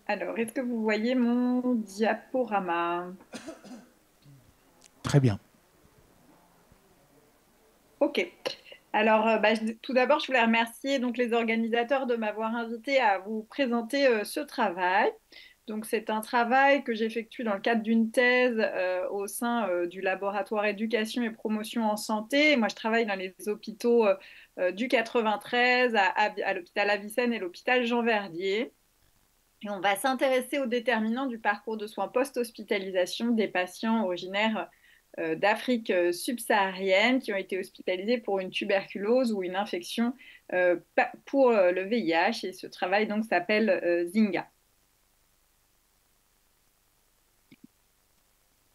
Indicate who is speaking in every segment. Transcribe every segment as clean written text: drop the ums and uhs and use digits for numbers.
Speaker 1: Alors, est-ce que vous voyez mon diaporama?
Speaker 2: Très bien.
Speaker 1: Ok. Alors, tout d'abord, je voulais remercier donc les organisateurs de m'avoir invité à vous présenter ce travail. Donc, c'est un travail que j'effectue dans le cadre d'une thèse au sein du laboratoire éducation et promotion en santé. Et moi, je travaille dans les hôpitaux du 93, à l'hôpital Avicenne et l'hôpital Jean Verdier. Et on va s'intéresser aux déterminants du parcours de soins post-hospitalisation des patients originaires d'Afrique subsaharienne qui ont été hospitalisés pour une tuberculose ou une infection pour le VIH. Et ce travail donc s'appelle Zynga.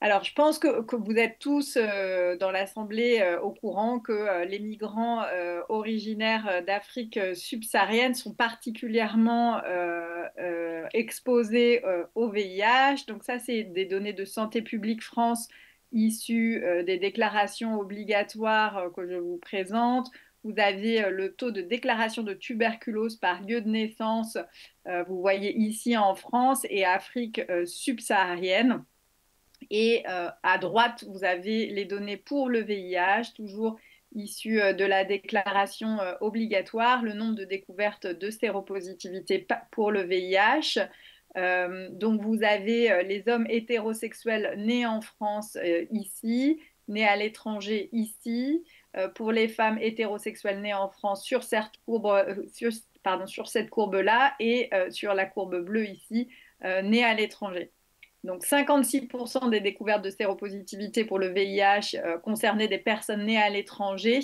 Speaker 1: Alors, je pense que vous êtes tous dans l'Assemblée au courant que les migrants originaires d'Afrique subsaharienne sont particulièrement exposés au VIH. Donc ça, c'est des données de Santé publique France issues des déclarations obligatoires que je vous présente. Vous avez le taux de déclaration de tuberculose par lieu de naissance, vous voyez ici en France et Afrique subsaharienne. Et à droite, vous avez les données pour le VIH, toujours issues de la déclaration obligatoire, le nombre de découvertes de séropositivité pour le VIH. Donc, vous avez les hommes hétérosexuels nés en France ici, nés à l'étranger ici. Pour les femmes hétérosexuelles nées en France sur cette courbe, sur cette courbe-là et sur la courbe bleue ici, nées à l'étranger. Donc 56% des découvertes de séropositivité pour le VIH concernaient des personnes nées à l'étranger.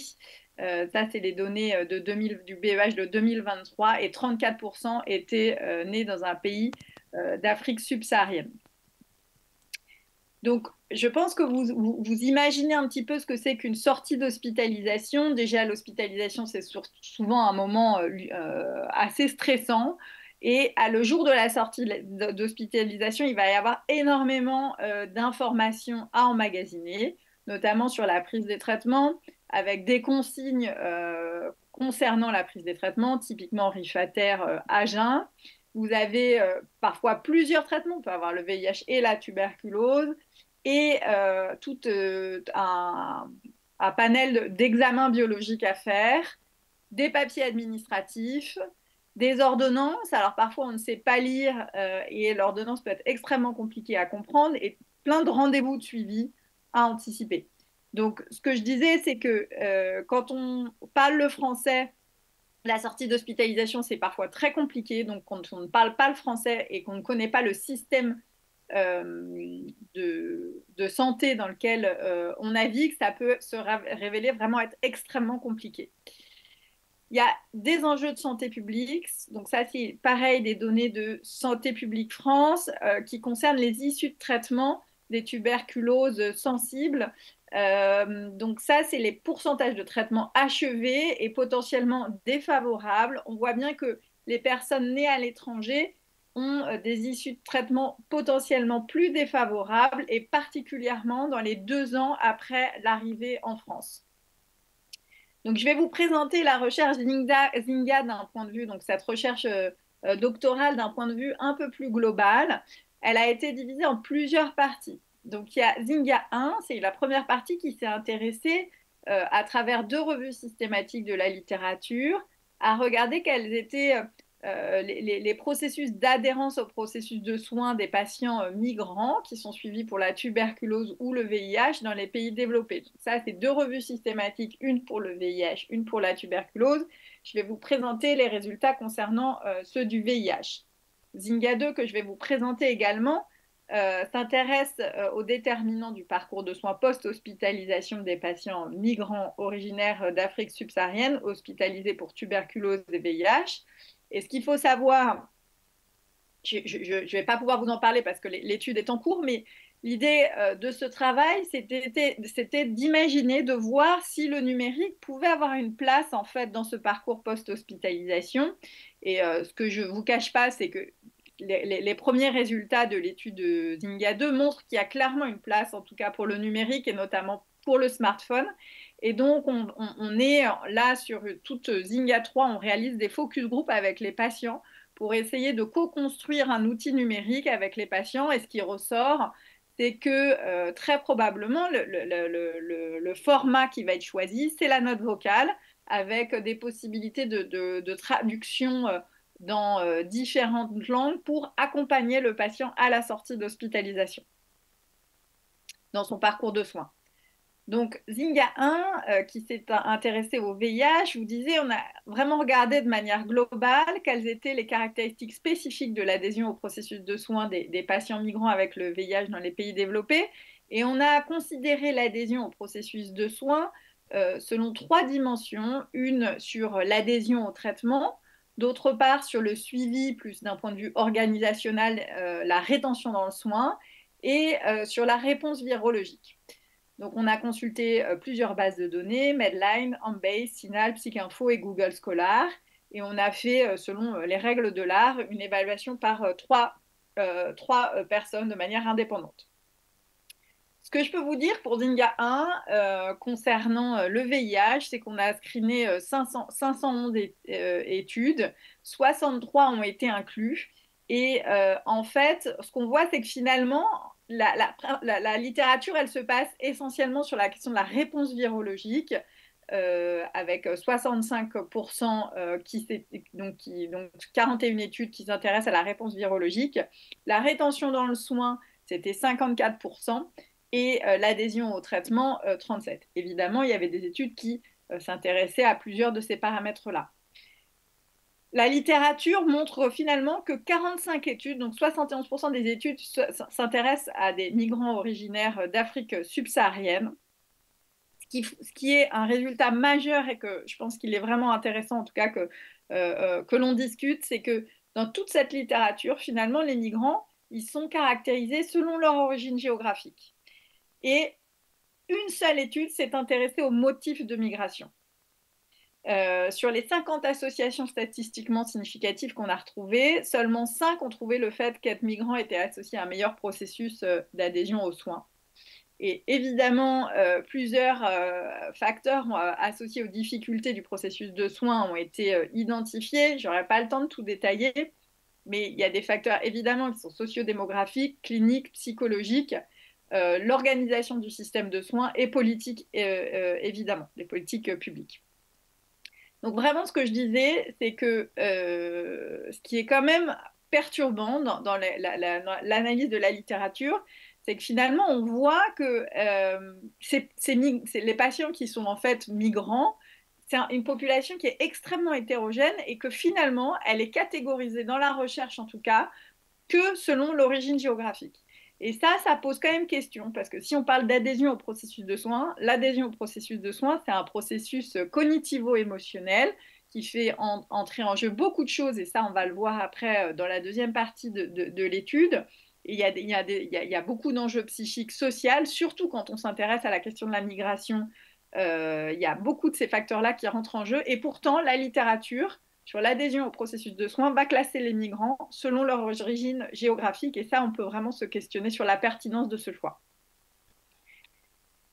Speaker 1: Ça, c'est les données du BEH de 2023 et 34% étaient nés dans un pays d'Afrique subsaharienne. Donc, je pense que vous imaginez un petit peu ce que c'est qu'une sortie d'hospitalisation. Déjà, l'hospitalisation, c'est souvent un moment assez stressant. Et le jour de la sortie d'hospitalisation, il va y avoir énormément d'informations à emmagasiner, notamment sur la prise des traitements, avec des consignes concernant la prise des traitements, typiquement Rifater à jeun. Vous avez parfois plusieurs traitements. On peut avoir le VIH et la tuberculose et tout un panel d'examens biologiques à faire, des papiers administratifs, des ordonnances. Alors parfois on ne sait pas lire et l'ordonnance peut être extrêmement compliquée à comprendre et plein de rendez-vous de suivi à anticiper. Donc ce que je disais, c'est que quand on parle le français, la sortie d'hospitalisation, c'est parfois très compliqué. Donc, quand on ne parle pas le français et qu'on ne connaît pas le système de santé dans lequel on navigue, ça peut se révéler vraiment être extrêmement compliqué. Il y a des enjeux de santé publique, donc ça c'est pareil des données de Santé publique France qui concernent les issues de traitement des tuberculoses sensibles. Donc ça c'est les pourcentages de traitement achevés et potentiellement défavorables. On voit bien que les personnes nées à l'étranger ont des issues de traitement potentiellement plus défavorables et particulièrement dans les 2 ans après l'arrivée en France. Donc, je vais vous présenter la recherche Zynga d'un point de vue, donc cette recherche doctorale d'un point de vue un peu plus global. Elle a été divisée en plusieurs parties. Donc, il y a Zynga 1, c'est la première partie qui s'est intéressée à travers 2 revues systématiques de la littérature à regarder quels étaient les processus d'adhérence au processus de soins des patients migrants qui sont suivis pour la tuberculose ou le VIH dans les pays développés. Donc ça, c'est 2 revues systématiques, une pour le VIH, une pour la tuberculose. Je vais vous présenter les résultats concernant ceux du VIH. Zynga 2, que je vais vous présenter également, s'intéresse aux déterminants du parcours de soins post-hospitalisation des patients migrants originaires d'Afrique subsaharienne hospitalisés pour tuberculose et VIH. Et ce qu'il faut savoir, je ne vais pas pouvoir vous en parler parce que l'étude est en cours, mais l'idée de ce travail, c'était d'imaginer, de voir si le numérique pouvait avoir une place en fait dans ce parcours post-hospitalisation. Et ce que je ne vous cache pas, c'est que les premiers résultats de l'étude de Zynga 2 montrent qu'il y a clairement une place, en tout cas pour le numérique et notamment pour le smartphone. Et donc, on est là sur toute Zynga 3, on réalise des focus group avec les patients pour essayer de co-construire un outil numérique avec les patients. Et ce qui ressort, c'est que très probablement, le format qui va être choisi, c'est la note vocale, avec des possibilités de traduction dans différentes langues pour accompagner le patient à la sortie d'hospitalisation dans son parcours de soins. Donc, Zynga 1, qui s'est intéressé au VIH, je vous disais, on a vraiment regardé de manière globale quelles étaient les caractéristiques spécifiques de l'adhésion au processus de soins des patients migrants avec le VIH dans les pays développés. Et on a considéré l'adhésion au processus de soins selon 3 dimensions. Une sur l'adhésion au traitement, d'autre part sur le suivi, plus d'un point de vue organisationnel, la rétention dans le soin, et sur la réponse virologique. Donc, on a consulté plusieurs bases de données, Medline, Embase, Sinal, PsycInfo et Google Scholar. Et on a fait, selon les règles de l'art, une évaluation par trois personnes de manière indépendante. Ce que je peux vous dire pour Zynga 1 concernant le VIH, c'est qu'on a screené 511 études, 63 ont été inclus. Et en fait, ce qu'on voit, c'est que finalement, la littérature, elle se passe essentiellement sur la question de la réponse virologique, avec 65% donc 41 études qui s'intéressent à la réponse virologique. La rétention dans le soin, c'était 54%. Et l'adhésion au traitement, 37. Évidemment, il y avait des études qui s'intéressaient à plusieurs de ces paramètres-là. La littérature montre finalement que 45 études, donc 71% des études, s'intéressent à des migrants originaires d'Afrique subsaharienne, ce qui est un résultat majeur et que je pense qu'il est vraiment intéressant, en tout cas que l'on discute, c'est que dans toute cette littérature, finalement, les migrants, ils sont caractérisés selon leur origine géographique. Et une seule étude s'est intéressée aux motifs de migration. Sur les 50 associations statistiquement significatives qu'on a retrouvées, seulement 5 ont trouvé le fait qu'être migrant était associé à un meilleur processus d'adhésion aux soins. Et évidemment, plusieurs facteurs associés aux difficultés du processus de soins ont été identifiés. Je n'aurai pas le temps de tout détailler, mais il y a des facteurs évidemment qui sont sociodémographiques, cliniques, psychologiques, l'organisation du système de soins et politique, évidemment, les politiques publiques. Donc vraiment, ce que je disais, c'est que ce qui est quand même perturbant dans l'analyse de la littérature, c'est que finalement, on voit que les patients qui sont en fait migrants, c'est une population qui est extrêmement hétérogène et que finalement, elle est catégorisée dans la recherche en tout cas que selon l'origine géographique. Et ça pose quand même question, parce que si on parle d'adhésion au processus de soins, l'adhésion au processus de soins, c'est un processus cognitivo-émotionnel qui fait entrer en jeu beaucoup de choses, et ça, on va le voir après dans la deuxième partie de l'étude. Il y a beaucoup d'enjeux psychiques, sociaux, surtout quand on s'intéresse à la question de la migration. Il y a beaucoup de ces facteurs-là qui rentrent en jeu, et pourtant, la littérature sur l'adhésion au processus de soins va classer les migrants selon leur origine géographique. Et ça, on peut vraiment se questionner sur la pertinence de ce choix.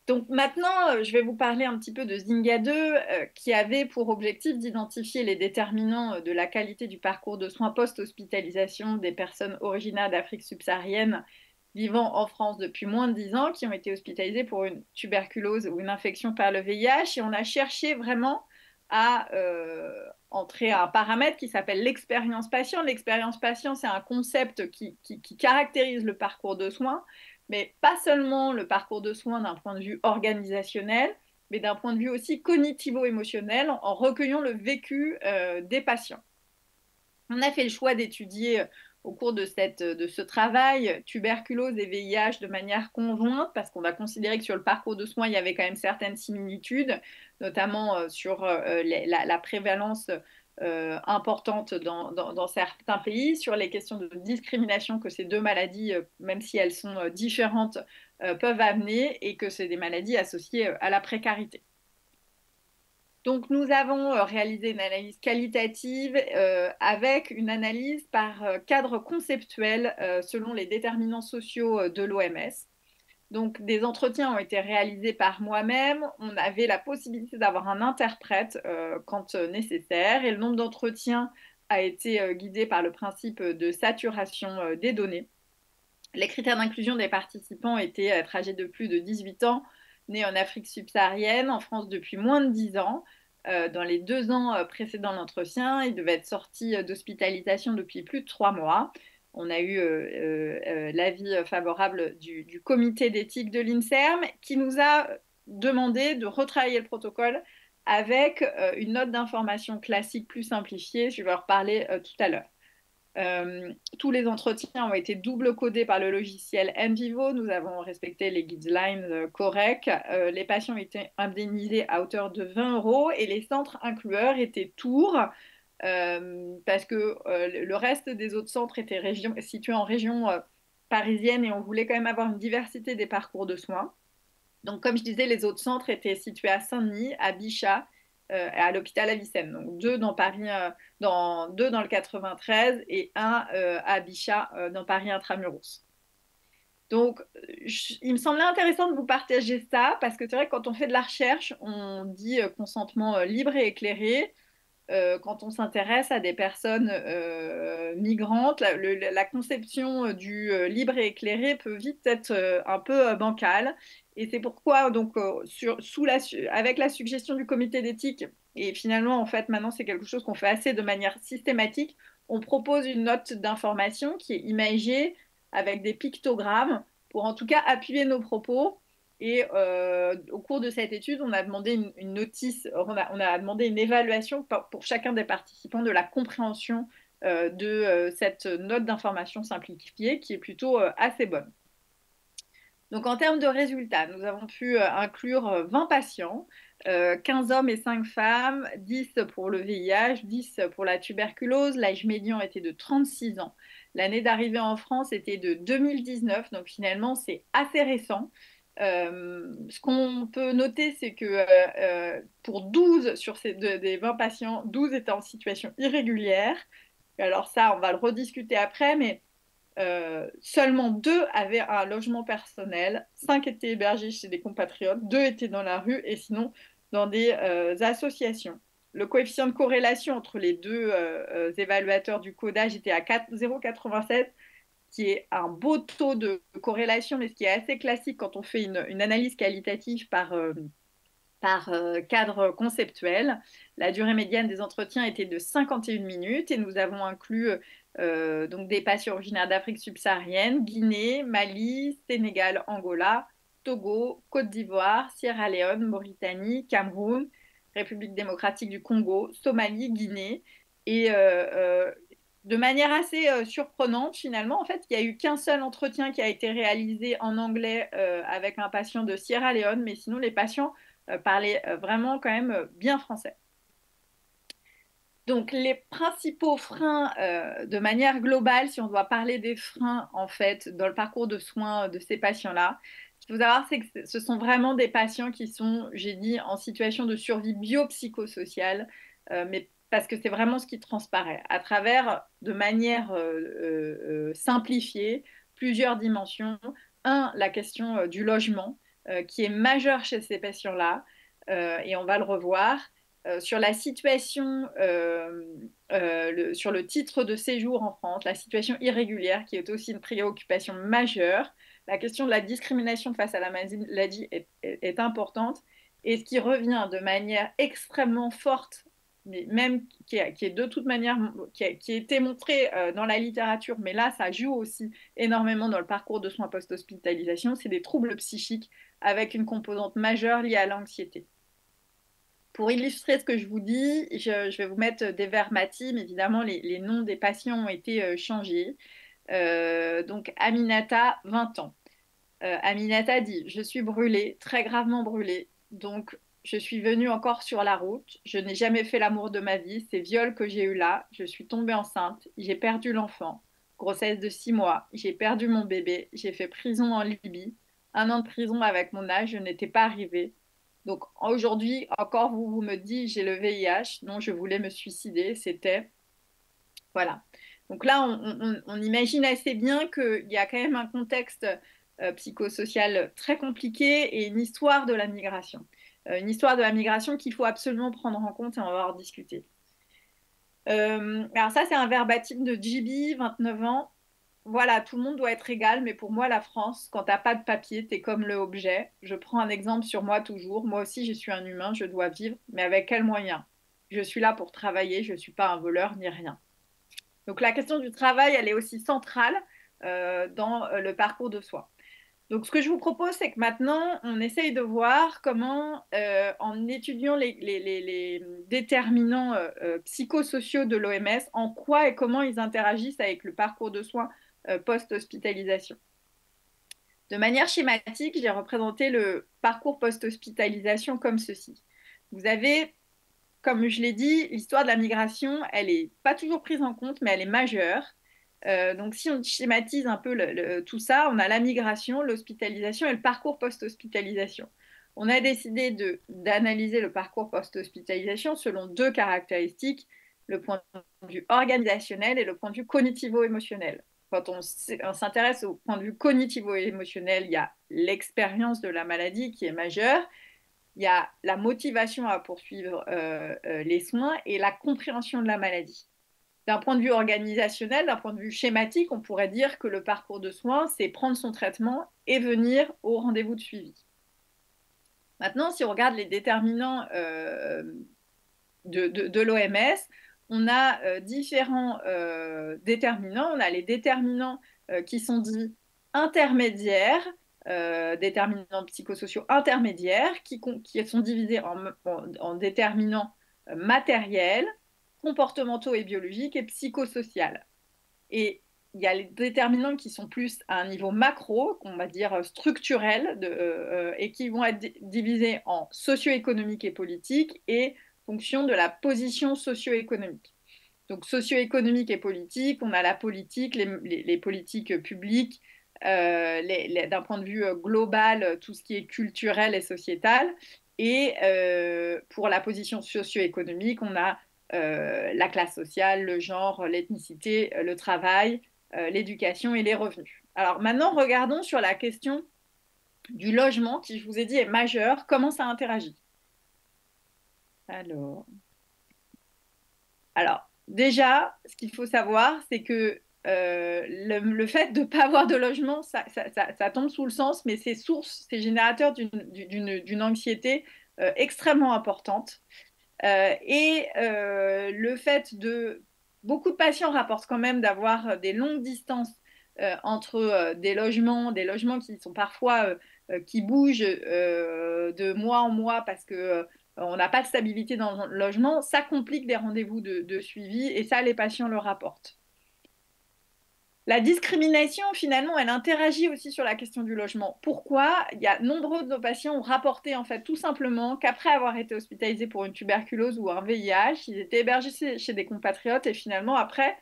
Speaker 1: Donc maintenant, je vais vous parler un petit peu de Zynga 2, qui avait pour objectif d'identifier les déterminants de la qualité du parcours de soins post-hospitalisation des personnes originaires d'Afrique subsaharienne vivant en France depuis moins de 10 ans, qui ont été hospitalisées pour une tuberculose ou une infection par le VIH. Et on a cherché vraiment à entrer un paramètre qui s'appelle l'expérience patient. L'expérience patient, c'est un concept qui caractérise le parcours de soins, mais pas seulement le parcours de soins d'un point de vue organisationnel, mais d'un point de vue aussi cognitivo-émotionnel, en recueillant le vécu des patients. On a fait le choix d'étudier au cours de ce travail tuberculose et VIH de manière conjointe, parce qu'on a considéré que sur le parcours de soins, il y avait quand même certaines similitudes, notamment sur la prévalence importante dans certains pays, sur les questions de discrimination que ces deux maladies, même si elles sont différentes, peuvent amener, et que c'est des maladies associées à la précarité. Donc, nous avons réalisé une analyse qualitative avec une analyse par cadre conceptuel selon les déterminants sociaux de l'OMS. Donc, des entretiens ont été réalisés par moi-même. On avait la possibilité d'avoir un interprète quand nécessaire. Et le nombre d'entretiens a été guidée par le principe de saturation des données. Les critères d'inclusion des participants étaient être âgés de plus de 18 ans, nés en Afrique subsaharienne, en France depuis moins de 10 ans. Dans les 2 ans précédant l'entretien, ils devaient être sortis d'hospitalisation depuis plus de 3 mois. On a eu l'avis favorable du comité d'éthique de l'INSERM qui nous a demandé de retravailler le protocole avec une note d'information classique plus simplifiée. Je vais en reparler tout à l'heure. Tous les entretiens ont été double codés par le logiciel NVivo. Nous avons respecté les guidelines corrects. Les patients étaient indemnisés à hauteur de 20 euros et les centres inclueurs étaient Tours parce que le reste des autres centres étaient situés en région parisienne et on voulait quand même avoir une diversité des parcours de soins. Donc, comme je disais, les autres centres étaient situés à Saint-Denis, à Bichat et à l'hôpital Avicenne. Donc, deux dans Paris, deux dans le 93 et un à Bichat dans Paris intramuros. Donc, il me semblait intéressant de vous partager ça parce que c'est vrai que quand on fait de la recherche, on dit consentement libre et éclairé. Quand on s'intéresse à des personnes migrantes, la conception du libre et éclairé peut vite être un peu bancale. Et c'est pourquoi, donc, avec la suggestion du comité d'éthique, et finalement, en fait, maintenant, c'est quelque chose qu'on fait assez de manière systématique, on propose une note d'information qui est imagée avec des pictogrammes pour en tout cas appuyer nos propos. Et au cours de cette étude, on a demandé une notice, on a demandé une évaluation pour chacun des participants de la compréhension de cette note d'information simplifiée qui est plutôt assez bonne. Donc en termes de résultats, nous avons pu inclure 20 patients, 15 hommes et 5 femmes, 10 pour le VIH, 10 pour la tuberculose. L'âge médian était de 36 ans. L'année d'arrivée en France était de 2019, donc finalement c'est assez récent. Ce qu'on peut noter, c'est que pour 12 sur des 20 patients, 12 étaient en situation irrégulière. Alors ça, on va le rediscuter après, mais seulement 2 avaient un logement personnel, 5 étaient hébergés chez des compatriotes, 2 étaient dans la rue et sinon dans des associations. Le coefficient de corrélation entre les deux évaluateurs du codage était à 0,87, qui est un beau taux de corrélation, mais ce qui est assez classique quand on fait une analyse qualitative par cadre conceptuel. La durée médiane des entretiens était de 51 minutes et nous avons inclus donc des patients originaires d'Afrique subsaharienne, Guinée, Mali, Sénégal, Angola, Togo, Côte d'Ivoire, Sierra Leone, Mauritanie, Cameroun, République démocratique du Congo, Somalie, Guinée. Et de manière assez surprenante, finalement, en fait, il n'y a eu qu'un seul entretien qui a été réalisé en anglais avec un patient de Sierra Leone, mais sinon, les patients parlaient vraiment quand même bien français. Donc, les principaux freins, de manière globale, si on doit parler des freins, en fait, dans le parcours de soins de ces patients-là, ce qu'il faut savoir, c'est que ce sont vraiment des patients qui sont, j'ai dit, en situation de survie biopsychosociale, mais parce que c'est vraiment ce qui transparaît, à travers, de manière simplifiée, plusieurs dimensions. Un, la question du logement, qui est majeure chez ces patients-là, et on va le revoir sur la situation, sur le titre de séjour en France, la situation irrégulière qui est aussi une préoccupation majeure. La question de la discrimination face à la maladie est importante et ce qui revient de manière extrêmement forte, mais même qui est de toute manière, qui a été montré dans la littérature, mais là ça joue aussi énormément dans le parcours de soins post-hospitalisation, c'est des troubles psychiques avec une composante majeure liée à l'anxiété. Pour illustrer ce que je vous dis, je vais vous mettre des verbatim. Évidemment, les noms des patients ont été changés. Donc, Aminata, 20 ans. Aminata dit, je suis brûlée, très gravement brûlée. Donc, je suis venue encore sur la route. Je n'ai jamais fait l'amour de ma vie. C'est viol que j'ai eu là. Je suis tombée enceinte. J'ai perdu l'enfant. Grossesse de 6 mois. J'ai perdu mon bébé. J'ai fait prison en Libye. 1 an de prison avec mon âge. Je n'étais pas arrivée. Donc aujourd'hui, encore, vous me dites, j'ai le VIH. Non, je voulais me suicider. C'était... Voilà. Donc là, on imagine assez bien qu'il y a quand même un contexte psychosocial très compliqué et une histoire de la migration. Une histoire de la migration qu'il faut absolument prendre en compte et on va en discuter. Alors ça, c'est un verbatim de JB, 29 ans. Voilà, tout le monde doit être égal, mais pour moi, la France, quand t'as pas de papier, t'es comme le objet. Je prends un exemple sur moi toujours. Moi aussi, je suis un humain, je dois vivre, mais avec quels moyens? Je suis là pour travailler, je suis pas un voleur ni rien. Donc la question du travail, elle est aussi centrale dans le parcours de soi. Donc, ce que je vous propose, c'est que maintenant, on essaye de voir comment, en étudiant les déterminants psychosociaux de l'OMS, en quoi et comment ils interagissent avec le parcours de soins post-hospitalisation. De manière schématique, j'ai représenté le parcours post-hospitalisation comme ceci. Vous avez, comme je l'ai dit, l'histoire de la migration, elle n'est pas toujours prise en compte, mais elle est majeure. Donc, si on schématise un peu tout ça, on a la migration, l'hospitalisation et le parcours post-hospitalisation. On a décidé d'analyser le parcours post-hospitalisation selon deux caractéristiques, le point de vue organisationnel et le point de vue cognitivo-émotionnel. Quand on s'intéresse au point de vue cognitivo-émotionnel, il y a l'expérience de la maladie qui est majeure, il y a la motivation à poursuivre les soins et la compréhension de la maladie. D'un point de vue organisationnel, d'un point de vue schématique, on pourrait dire que le parcours de soins, c'est prendre son traitement et venir au rendez-vous de suivi. Maintenant, si on regarde les déterminants de l'OMS, on a différents déterminants. On a les déterminants qui sont dits intermédiaires, déterminants psychosociaux intermédiaires, qui sont divisés en déterminants matériels, comportementaux et biologiques et psychosociaux. Et il y a les déterminants qui sont plus à un niveau macro, qu'on va dire structurel, et qui vont être divisés en socio-économique et politique et fonction de la position socio-économique. Donc socio-économique et politique, on a la politique, les politiques publiques, d'un point de vue global, tout ce qui est culturel et sociétal. Et pour la position socio-économique, on a la classe sociale, le genre, l'ethnicité, le travail, l'éducation et les revenus. Alors maintenant, regardons sur la question du logement qui, je vous ai dit, est majeure. Comment ça interagit? Alors, Alors, déjà, ce qu'il faut savoir, c'est que le fait de ne pas avoir de logement, ça tombe sous le sens, mais c'est source, c'est générateur d'une anxiété extrêmement importante. Le fait de... Beaucoup de patients rapportent quand même d'avoir des longues distances entre des logements qui sont parfois qui bougent de mois en mois parce que on n'a pas de stabilité dans le logement, ça complique des rendez-vous de suivi et ça, les patients le rapportent. La discrimination, finalement, elle interagit aussi sur la question du logement. Pourquoi? Il y a nombreux de nos patients ont rapporté en fait tout simplement qu'après avoir été hospitalisés pour une tuberculose ou un VIH, ils étaient hébergés chez des compatriotes et finalement après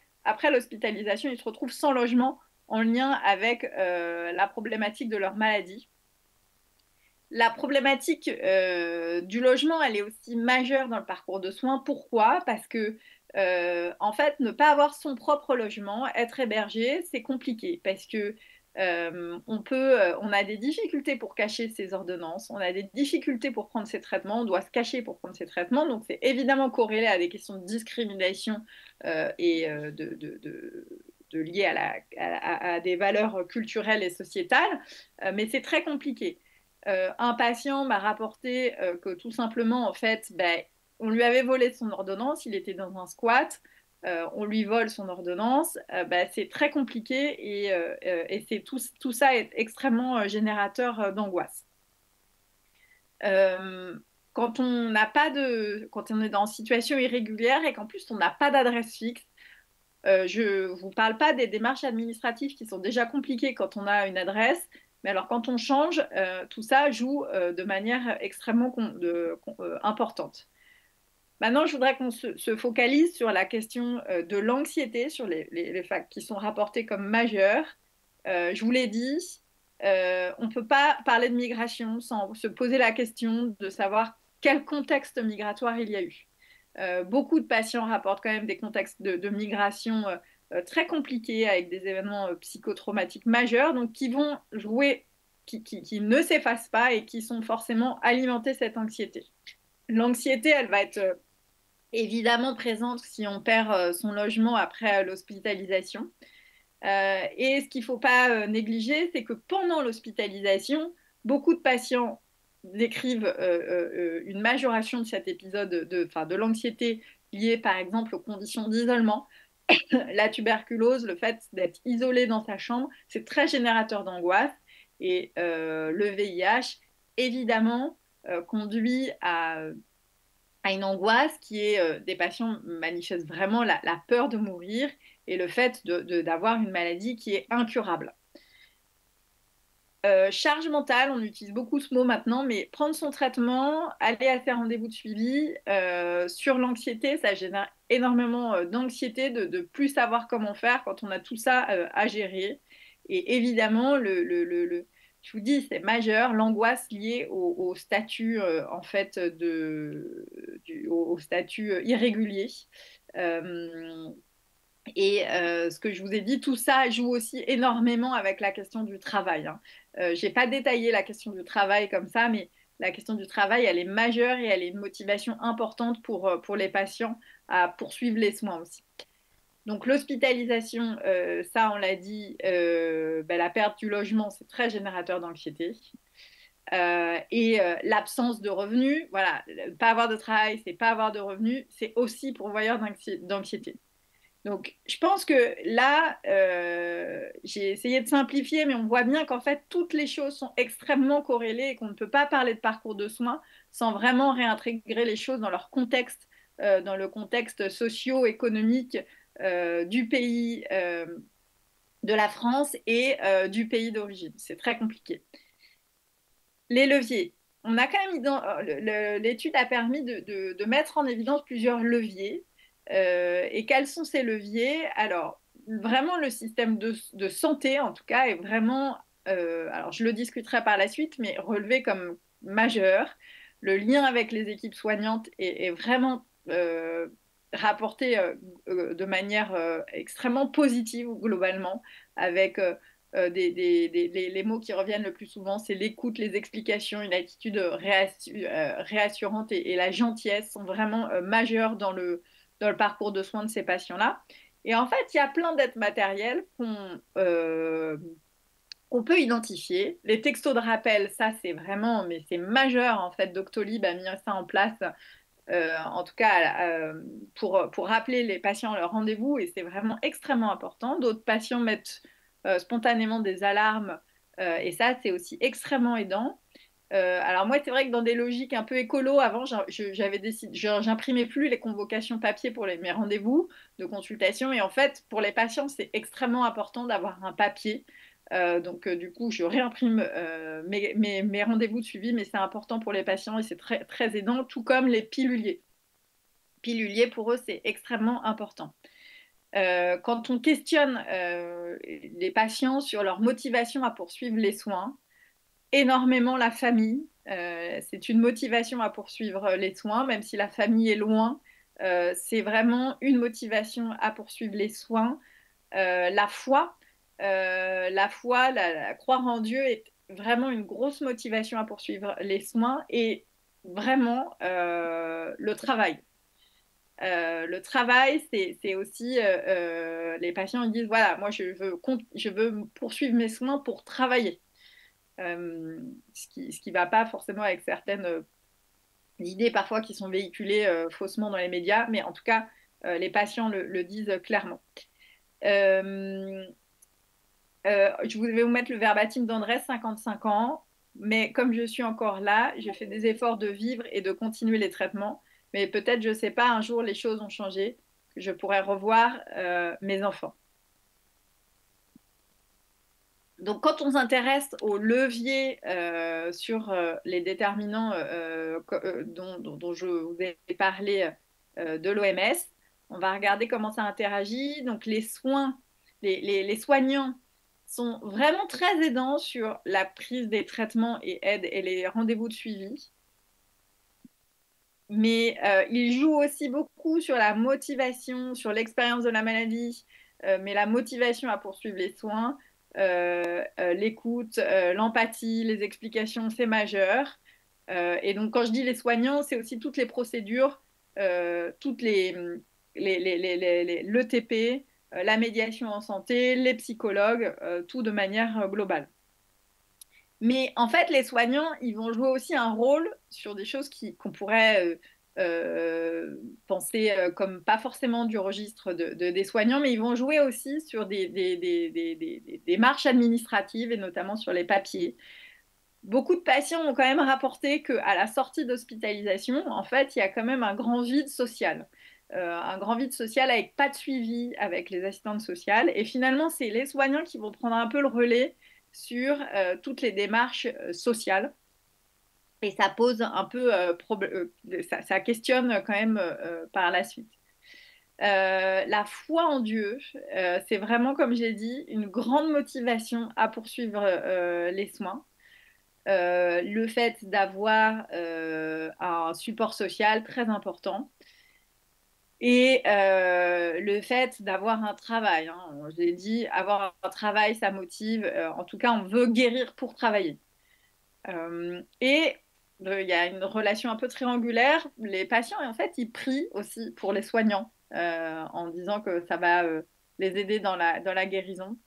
Speaker 1: l'hospitalisation, ils se retrouvent sans logement en lien avec la problématique de leur maladie. La problématique du logement, elle est aussi majeure dans le parcours de soins. Pourquoi? Parce que, en fait, ne pas avoir son propre logement, être hébergé, c'est compliqué parce que on a des difficultés pour cacher ses ordonnances, on a des difficultés pour prendre ses traitements, on doit se cacher pour prendre ses traitements. Donc, c'est évidemment corrélé à des questions de discrimination et liées à des valeurs culturelles et sociétales, mais c'est très compliqué. Un patient m'a rapporté que tout simplement, en fait, ben, on lui avait volé son ordonnance, il était dans un squat, on lui vole son ordonnance, ben, c'est très compliqué et tout ça est extrêmement générateur d'angoisse. Euh, quand on est dans une situation irrégulière et qu'en plus on n'a pas d'adresse fixe, je ne vous parle pas des démarches administratives qui sont déjà compliquées quand on a une adresse, mais alors quand on change, tout ça joue de manière extrêmement importante. Maintenant, je voudrais qu'on se focalise sur la question de l'anxiété, sur les facts qui sont rapportés comme majeurs. Je vous l'ai dit, on ne peut pas parler de migration sans se poser la question de savoir quel contexte migratoire il y a eu. Beaucoup de patients rapportent quand même des contextes de migration très compliqués avec des événements psychotraumatiques majeurs, donc qui vont jouer, qui ne s'effacent pas et qui sont forcément alimentés cette anxiété. L'anxiété, elle va être évidemment présente si on perd son logement après l'hospitalisation. Et ce qu'il ne faut pas négliger, c'est que pendant l'hospitalisation, beaucoup de patients décrivent une majoration de cet épisode enfin, de l'anxiété liée par exemple aux conditions d'isolement. La tuberculose, le fait d'être isolé dans sa chambre, c'est très générateur d'angoisse. Et le VIH, évidemment, conduit à une angoisse qui est des patients manifestent vraiment la peur de mourir et le fait d'avoir une maladie qui est incurable. Charge mentale, on utilise beaucoup ce mot maintenant, mais prendre son traitement, aller à ses rendez-vous de suivi, sur l'anxiété, ça génère énormément d'anxiété de ne plus savoir comment faire quand on a tout ça à gérer. Et évidemment, je vous dis, c'est majeur, l'angoisse liée au statut en fait au statut irrégulier. Euh, et ce que je vous ai dit, tout ça joue aussi énormément avec la question du travail. Hein. Je n'ai pas détaillé la question du travail comme ça, mais la question du travail, elle est majeure et elle est une motivation importante pour les patients à poursuivre les soins aussi. Donc l'hospitalisation, ça on l'a dit, ben, la perte du logement, c'est très générateur d'anxiété. Et l'absence de revenus, voilà, pas avoir de travail, c'est pas avoir de revenus, c'est aussi pourvoyeur d'anxiété. Donc, je pense que là, j'ai essayé de simplifier, mais on voit bien qu'en fait, toutes les choses sont extrêmement corrélées et qu'on ne peut pas parler de parcours de soins sans vraiment réintégrer les choses dans leur contexte, dans le contexte socio-économique du pays, de la France et du pays d'origine. C'est très compliqué. Les leviers. On a quand même l'étude a permis de mettre en évidence plusieurs leviers. Et quels sont ces leviers? Alors, vraiment, le système de santé, en tout cas, est vraiment, alors je le discuterai par la suite, mais relevé comme majeur. Le lien avec les équipes soignantes est vraiment rapporté de manière extrêmement positive globalement, avec les mots qui reviennent le plus souvent, c'est l'écoute, les explications, une attitude réassurante et la gentillesse sont vraiment majeures dans le parcours de soins de ces patients-là. Et en fait, il y a plein d'aides matérielles qu'on peut identifier. Les textos de rappel, ça c'est vraiment, mais c'est majeur en fait. Doctolib a mis ça en place, en tout cas pour rappeler les patients à leur rendez-vous, et c'est vraiment extrêmement important. D'autres patients mettent spontanément des alarmes, et ça c'est aussi extrêmement aidant. Alors moi, c'est vrai que dans des logiques un peu écolo, avant, j'avais décidé, j'imprimais plus les convocations papier pour mes rendez-vous de consultation. Et en fait, pour les patients, c'est extrêmement important d'avoir un papier. Donc, du coup, je réimprime mes rendez-vous de suivi, mais c'est important pour les patients et c'est très, très aidant, tout comme les piluliers. Piluliers, pour eux, c'est extrêmement important. Quand on questionne les patients sur leur motivation à poursuivre les soins, énormément la famille. C'est une motivation à poursuivre les soins, même si la famille est loin. C'est vraiment une motivation à poursuivre les soins. La foi, croire en Dieu est vraiment une grosse motivation à poursuivre les soins et vraiment le travail. Le travail, c'est aussi, les patients ils disent, voilà, moi je veux poursuivre mes soins pour travailler. Ce qui va pas forcément avec certaines idées parfois qui sont véhiculées faussement dans les médias, mais en tout cas, les patients le disent clairement. Euh, je vais vous mettre le verbatim d'Andrés, 55 ans, mais comme je suis encore là, je fais des efforts de vivre et de continuer les traitements, mais peut-être, je ne sais pas, un jour les choses ont changé, que je pourrais revoir mes enfants. Donc, quand on s'intéresse aux leviers sur les déterminants dont je vous ai parlé de l'OMS, on va regarder comment ça interagit. Donc, les soins, les soignants sont vraiment très aidants sur la prise des traitements et aident et les rendez-vous de suivi. Mais ils jouent aussi beaucoup sur la motivation, sur l'expérience de la maladie, mais la motivation à poursuivre les soins, l'écoute, l'empathie, les explications, c'est majeur. Et donc, quand je dis les soignants, c'est aussi toutes les procédures. toutes l'ETP, la médiation en santé, les psychologues, tout de manière globale. Mais en fait, les soignants, ils vont jouer aussi un rôle sur des choses qu'on pourrait penser comme pas forcément du registre des soignants, mais ils vont jouer aussi sur des démarches administratives et notamment sur les papiers. Beaucoup de patients ont quand même rapporté qu'à la sortie d'hospitalisation, en fait, il y a quand même un grand vide social. Un grand vide social avec pas de suivi avec les assistantes sociales. Et finalement, c'est les soignants qui vont prendre un peu le relais sur toutes les démarches sociales. Et ça pose un peu, ça questionne quand même par la suite. La foi en Dieu, c'est vraiment, comme j'ai dit, une grande motivation à poursuivre les soins. Le fait d'avoir un support social très important et le fait d'avoir un travail. Hein. Je l'ai dit, avoir un travail, ça motive. En tout cas, on veut guérir pour travailler. Et il y a une relation un peu triangulaire. Les patients, en fait, ils prient aussi pour les soignants en disant que ça va les aider dans la guérison.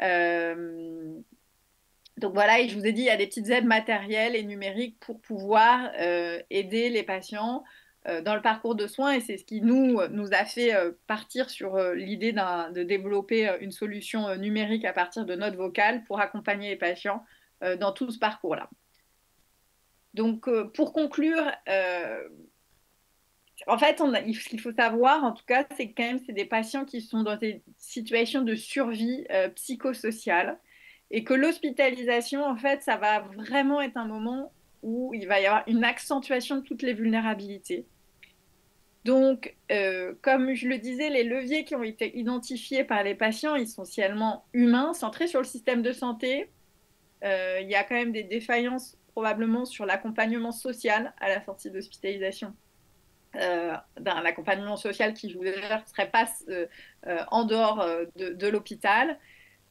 Speaker 1: Euh, donc voilà, et je vous ai dit, il y a des petites aides matérielles et numériques pour pouvoir aider les patients dans le parcours de soins. Et c'est ce qui nous a fait partir sur l'idée de développer une solution numérique à partir de notes vocales pour accompagner les patients dans tout ce parcours-là. Donc pour conclure, en fait, ce qu'il faut savoir, en tout cas, c'est que quand même, c'est des patients qui sont dans des situations de survie psychosociale et que l'hospitalisation, en fait, ça va vraiment être un moment où il va y avoir une accentuation de toutes les vulnérabilités. Donc, comme je le disais, les leviers qui ont été identifiés par les patients, ils sont essentiellement humains, centrés sur le système de santé. Il y a quand même des défaillances probablement sur l'accompagnement social à la sortie d'hospitalisation d'un accompagnement social qui, je vous assure, ne serait pas en dehors de l'hôpital.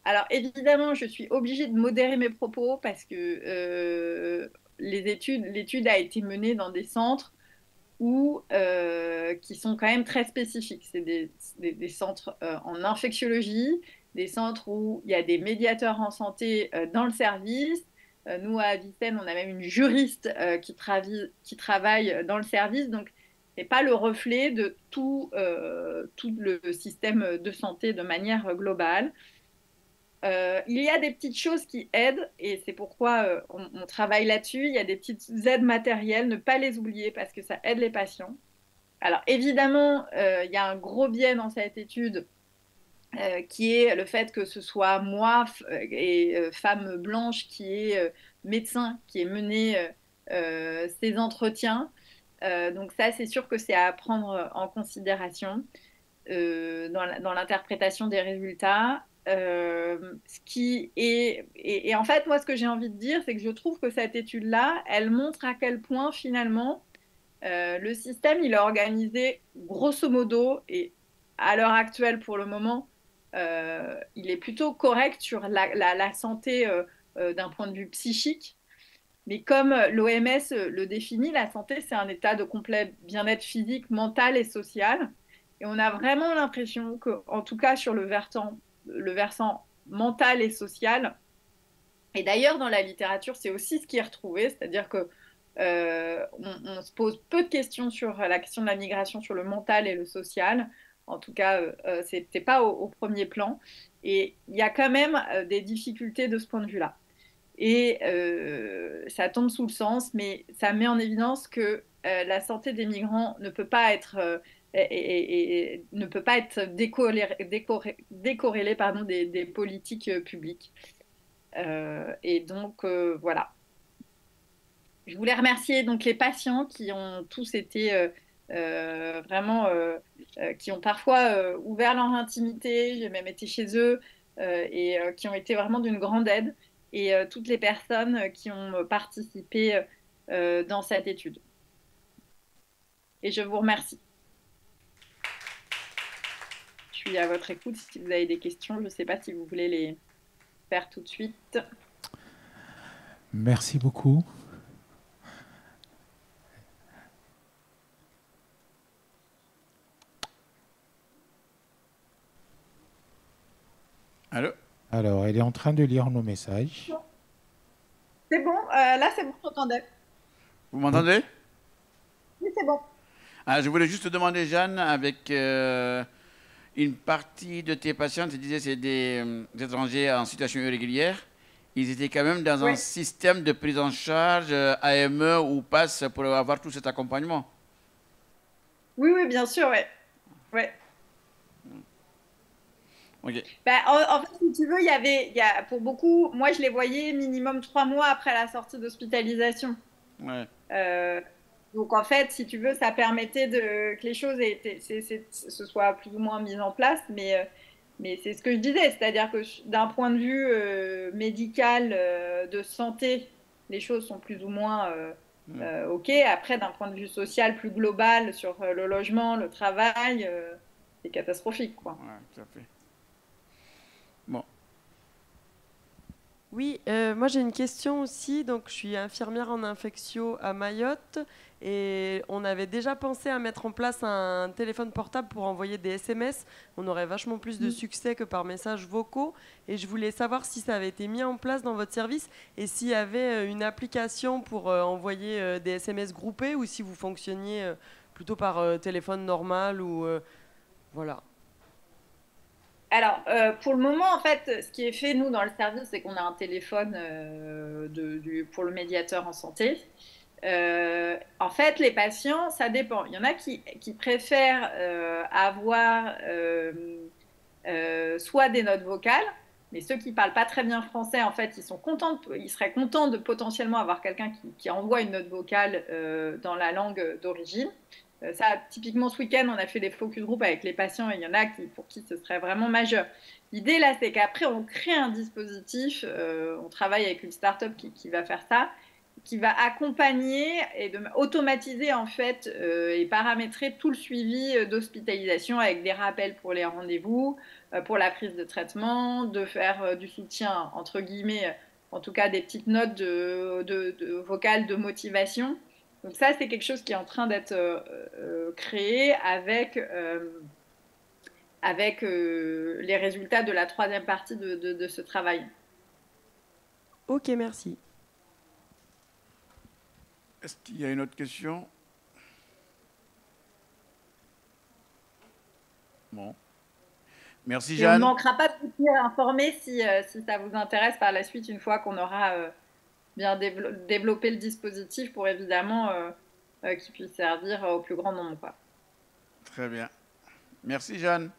Speaker 1: Alors évidemment, je suis obligée de modérer mes propos parce que l'étude a été menée dans des centres qui sont quand même très spécifiques. C'est des centres en infectiologie, des centres où il y a des médiateurs en santé dans le service. Nous, à Avicenne, on a même une juriste qui travaille dans le service. Donc, ce n'est pas le reflet de tout le système de santé de manière globale. Il y a des petites choses qui aident et c'est pourquoi on travaille là-dessus. Il y a des petites aides matérielles, ne pas les oublier parce que ça aide les patients. Alors évidemment, il y a un gros biais dans cette étude qui est le fait que ce soit moi et femme blanche qui est médecin qui ait mené ces entretiens. Donc ça, c'est sûr que c'est à prendre en considération dans l'interprétation des résultats. Ce qui est et en fait moi ce que j'ai envie de dire c'est que je trouve que cette étude-là elle montre à quel point finalement le système il est organisé grosso modo et à l'heure actuelle pour le moment il est plutôt correct sur la santé d'un point de vue psychique mais comme l'OMS le définit, la santé, c'est un état de complet bien-être physique, mental et social. Et on a vraiment l'impression que, en tout cas sur le versant mental et social, et d'ailleurs dans la littérature, c'est aussi ce qui est retrouvé, c'est-à-dire que on se pose peu de questions sur la question de la migration sur le mental et le social. En tout cas, c'était pas au premier plan. Et il y a quand même des difficultés de ce point de vue-là. Et ça tombe sous le sens, mais ça met en évidence que la santé des migrants ne peut pas être, ne peut pas être décorrélée pardon, des politiques publiques. Et donc, voilà. Je voulais remercier donc les patients qui ont tous été vraiment, qui ont parfois ouvert leur intimité, j'ai même été chez eux, et qui ont été vraiment d'une grande aide, et toutes les personnes qui ont participé dans cette étude. Et je vous remercie. Je suis à votre écoute si vous avez des questions. Je ne sais pas si vous voulez les faire tout de suite.
Speaker 2: Merci beaucoup. Allô?
Speaker 3: Alors, elle est en train de lire nos messages.
Speaker 1: C'est bon, là c'est bon, j'entendais.
Speaker 2: Vous
Speaker 3: Ok.
Speaker 2: m'entendez?
Speaker 1: Oui, c'est bon.
Speaker 2: Ah, je voulais juste te demander, Jeanne, avec une partie de tes patients, tu disais c'est des étrangers en situation irrégulière, ils étaient quand même dans un
Speaker 1: Oui,
Speaker 2: système de prise en charge AME ou PASS pour avoir tout cet accompagnement.
Speaker 1: oui, oui, bien sûr, ouais. Ouais.
Speaker 2: Ok.
Speaker 1: Bah, en fait, si tu veux, pour beaucoup, moi je les voyais minimum 3 mois après la sortie d'hospitalisation.
Speaker 2: Ouais.
Speaker 1: Euh, donc en fait, si tu veux, ça permettait que les choses se soient plus ou moins mises en place, mais c'est ce que je disais, c'est-à-dire que d'un point de vue médical, de santé, les choses sont plus ou moins
Speaker 2: Hmm.
Speaker 1: OK. Après, d'un point de vue social plus global sur le logement, le travail, c'est catastrophique, quoi.
Speaker 2: Ouais, tout à fait. Bon.
Speaker 4: Oui, moi j'ai une question aussi. Donc, je suis infirmière en infectio à Mayotte et on avait déjà pensé à mettre en place un téléphone portable pour envoyer des SMS. On aurait vachement plus de succès que par messages vocaux. Et je voulais savoir si ça avait été mis en place dans votre service et s'il y avait une application pour envoyer des SMS groupés ou si vous fonctionniez plutôt par téléphone normal ou voilà.
Speaker 1: Alors, pour le moment, en fait, ce qui est fait, nous, dans le service, c'est qu'on a un téléphone pour le médiateur en santé. En fait, les patients, ça dépend. Il y en a qui préfèrent avoir soit des notes vocales, mais ceux qui parlent pas très bien français, en fait, ils seraient contents de potentiellement avoir quelqu'un qui envoie une note vocale dans la langue d'origine. Ça, typiquement, ce week-end, on a fait des focus group avec les patients et il y en a pour qui ce serait vraiment majeur. L'idée, là, c'est qu'après, on crée un dispositif, on travaille avec une start-up qui va faire ça, qui va accompagner et automatiser, en fait, et paramétrer tout le suivi d'hospitalisation avec des rappels pour les rendez-vous, pour la prise de traitement, de faire du soutien, entre guillemets, en tout cas des petites notes de vocales de motivation. Donc ça, c'est quelque chose qui est en train d'être créé avec les résultats de la troisième partie de ce travail.
Speaker 4: Ok, merci.
Speaker 2: Est-ce qu'il y a une autre question? Bon. Merci,
Speaker 1: Et on ne
Speaker 2: Jeanne.
Speaker 1: manquera pas de vous tenir informé si ça vous intéresse par la suite, une fois qu'on aura bien développé le dispositif pour évidemment qu'il puisse servir au plus grand nombre, quoi.
Speaker 2: Très bien. Merci, Jeanne.